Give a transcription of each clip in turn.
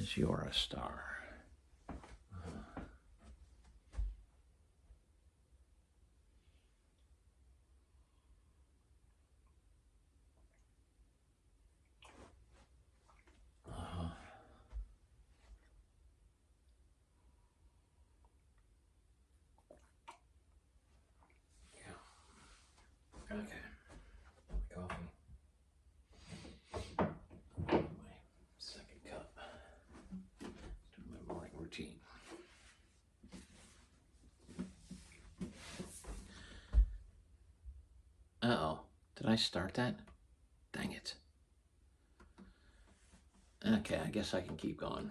'Cause you're a star. Okay. Coffee. My second cup. Do my morning routine. Uh-oh. Did I start that? Dang it. Okay, I guess I can keep going.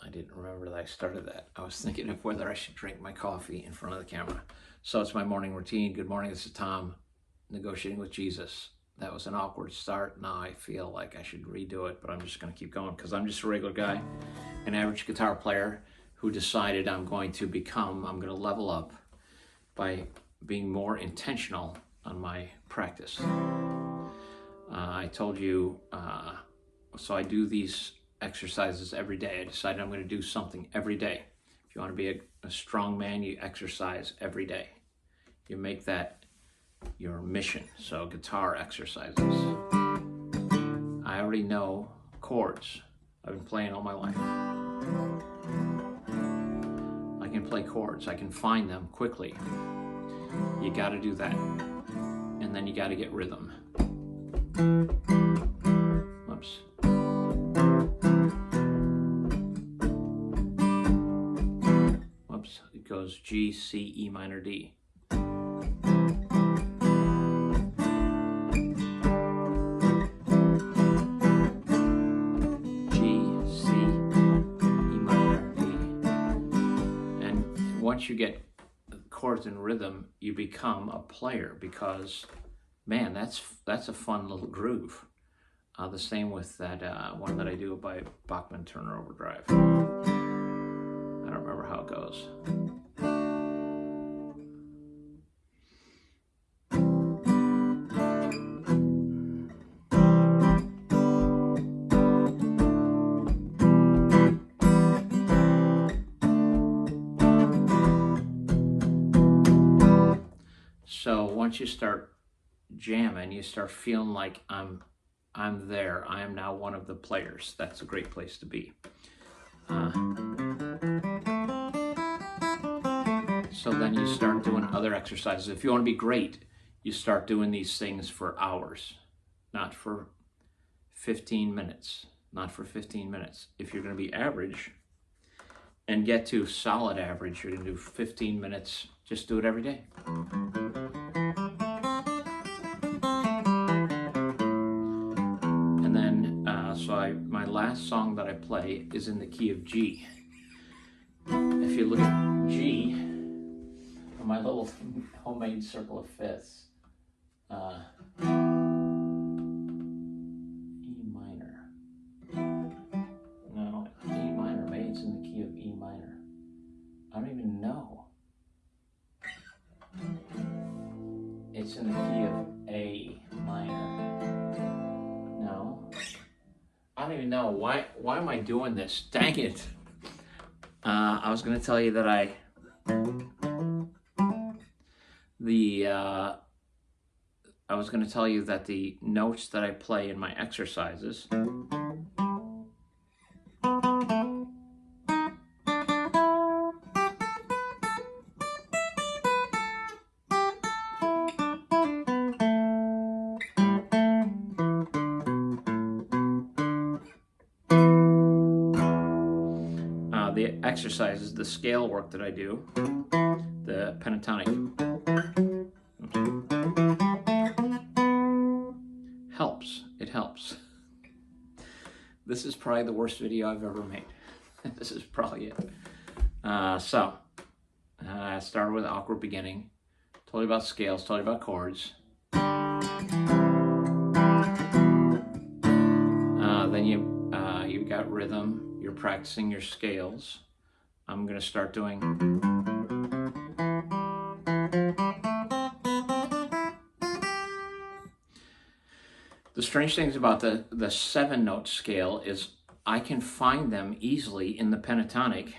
I didn't remember that I started that. I was thinking of whether I should drink my coffee in front of the camera. So it's my morning routine. Good morning, this is Tom, Negotiating with Jesus. That was an awkward start. Now I feel like I should redo it, but I'm just going to keep going because I'm just a regular guy, an average guitar player who decided I'm going to level up by being more intentional on my practice. I told you, so I do these exercises every day. I decided I'm going to do something every day. If you want to be a strong man, you exercise every day. You make that your mission. So guitar exercises. I already know chords. I've been playing all my life. I can play chords. I can find them quickly. You got to do that. And then you got to get rhythm. Oops. Whoops. It goes G, C, E minor, D. Once you get chords and rhythm, you become a player because, man, that's a fun little groove. The same with that one that I do by Bachman Turner Overdrive. I don't remember how it goes. So once you start jamming, you start feeling like I'm there. I am now one of the players. That's a great place to be. So then you start doing other exercises. If you want to be great, you start doing these things for hours, not for 15 minutes. Not for 15 minutes. If you're going to be average and get to solid average, you're going to do 15 minutes. Just do it every day. And then, my last song that I play is in the key of G. If you look at G, on my little homemade circle of fifths, E minor. No, E minor. Maybe it's in the key of E minor. I don't even know. It's in the key of A minor. No. I don't even know. Why am I doing this? Dang it. I was going to tell you that I was going to tell you that the notes that I play in my exercises the scale work that I do, the pentatonic, helps. It helps. This is probably the worst video I've ever made. This is probably it. I started with awkward beginning, told you about scales, told you about chords. Then you've got rhythm, you're practicing your scales. I'm going to start doing the strange things about the 7-note scale is I can find them easily in the pentatonic.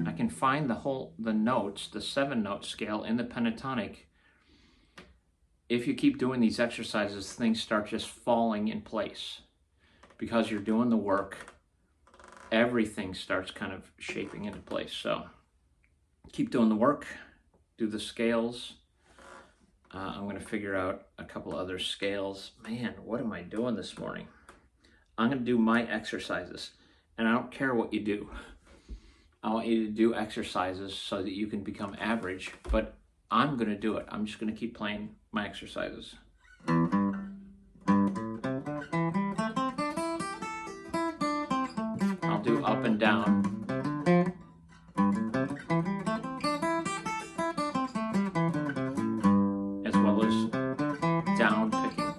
I can find the notes, the 7-note scale in the pentatonic. If you keep doing these exercises, things start just falling in place. Because you're doing the work, everything starts kind of shaping into place. So keep doing the work, do the scales. I'm going to figure out a couple other scales. Man, what am I doing this morning? I'm going to do my exercises, and I don't care what you do. I want you to do exercises so that you can become average, but I'm going to do it. I'm just going to keep playing my exercises. I'll do up and down. As well as down picking.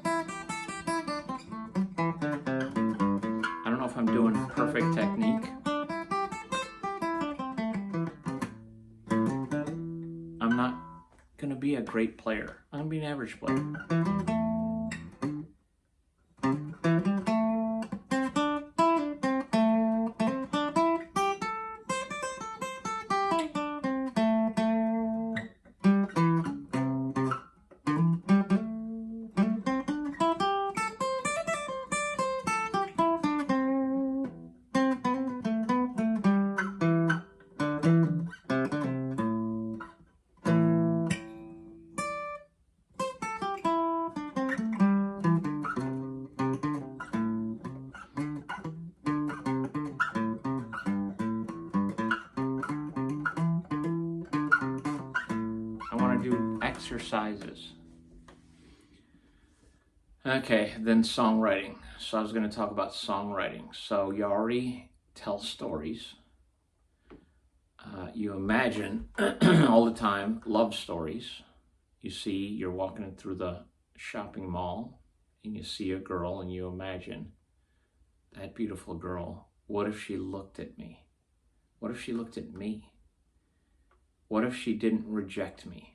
I don't know if I'm doing perfect technique. I'm not going to be a great player. I'm going to be an average player. I want to do exercises. Okay, then songwriting. So I was going to talk about songwriting. So you already tell stories. You imagine all the time love stories. You see, you're walking through the shopping mall and you see a girl and you imagine that beautiful girl. What if she looked at me? What if she looked at me? What if she didn't reject me?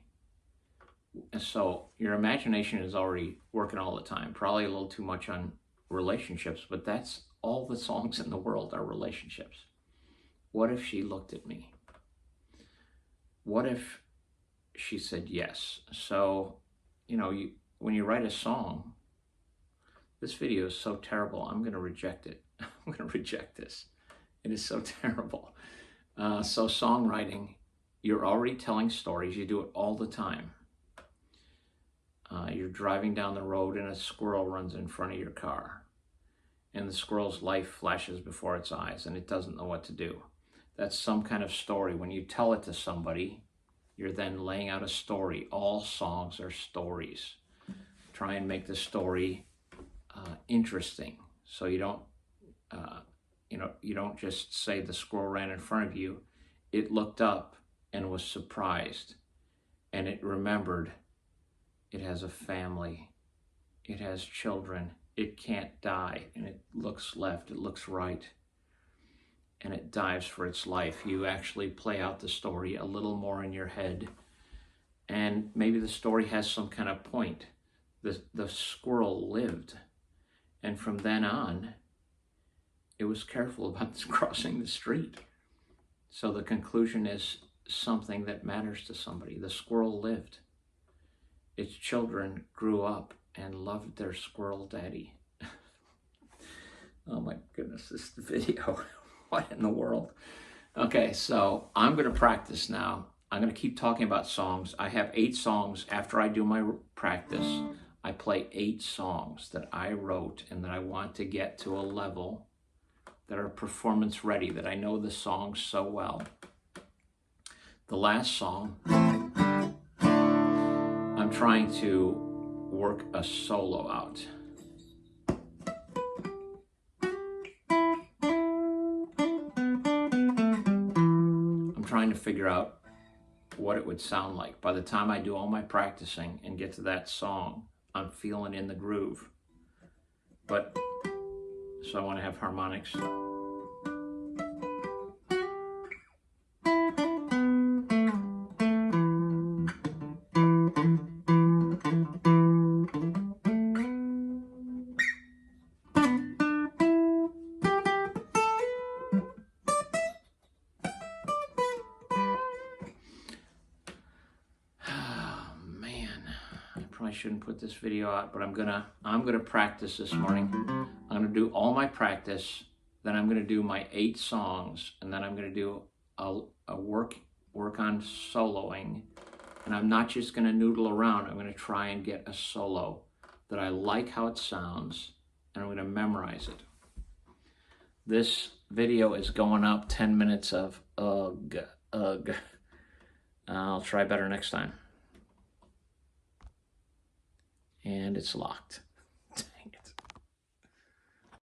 So your imagination is already working all the time, probably a little too much on relationships, but that's all the songs in the world are relationships. What if she looked at me? What if she said yes? So, when you write a song, this video is so terrible, I'm going to reject it. I'm going to reject this. It is so terrible. So songwriting, you're already telling stories. You do it all the time. You're driving down the road and a squirrel runs in front of your car. And the squirrel's life flashes before its eyes and it doesn't know what to do. That's some kind of story. When you tell it to somebody, you're then laying out a story. All songs are stories. Try and make the story interesting. So you don't, you don't just say the squirrel ran in front of you. It looked up and was surprised, and it remembered it has a family, it has children, it can't die, and it looks left, it looks right, and it dives for its life. You actually play out the story a little more in your head, and maybe the story has some kind of point. The squirrel lived, and from then on, it was careful about crossing the street. So the conclusion is something that matters to somebody. The squirrel lived. Its children grew up and loved their squirrel daddy. Oh my goodness, this video. What in the world? Okay, so I'm going to practice now. I'm going to keep talking about songs. I have 8 songs. After I do my practice, I play 8 songs that I wrote and that I want to get to a level that are performance ready, that I know the song so well. The last song, I'm trying to work a solo out. I'm trying to figure out what it would sound like. By the time I do all my practicing and get to that song, I'm feeling in the groove. But So I want to have harmonics. I shouldn't put this video out, but I'm gonna practice this morning. I'm gonna do all my practice, then I'm gonna do my 8 songs, and then I'm gonna do a work on soloing. And I'm not just gonna noodle around. I'm gonna try and get a solo that I like how it sounds, and I'm gonna memorize it. This video is going up 10 minutes of ugh, ugh. I'll try better next time. And it's locked.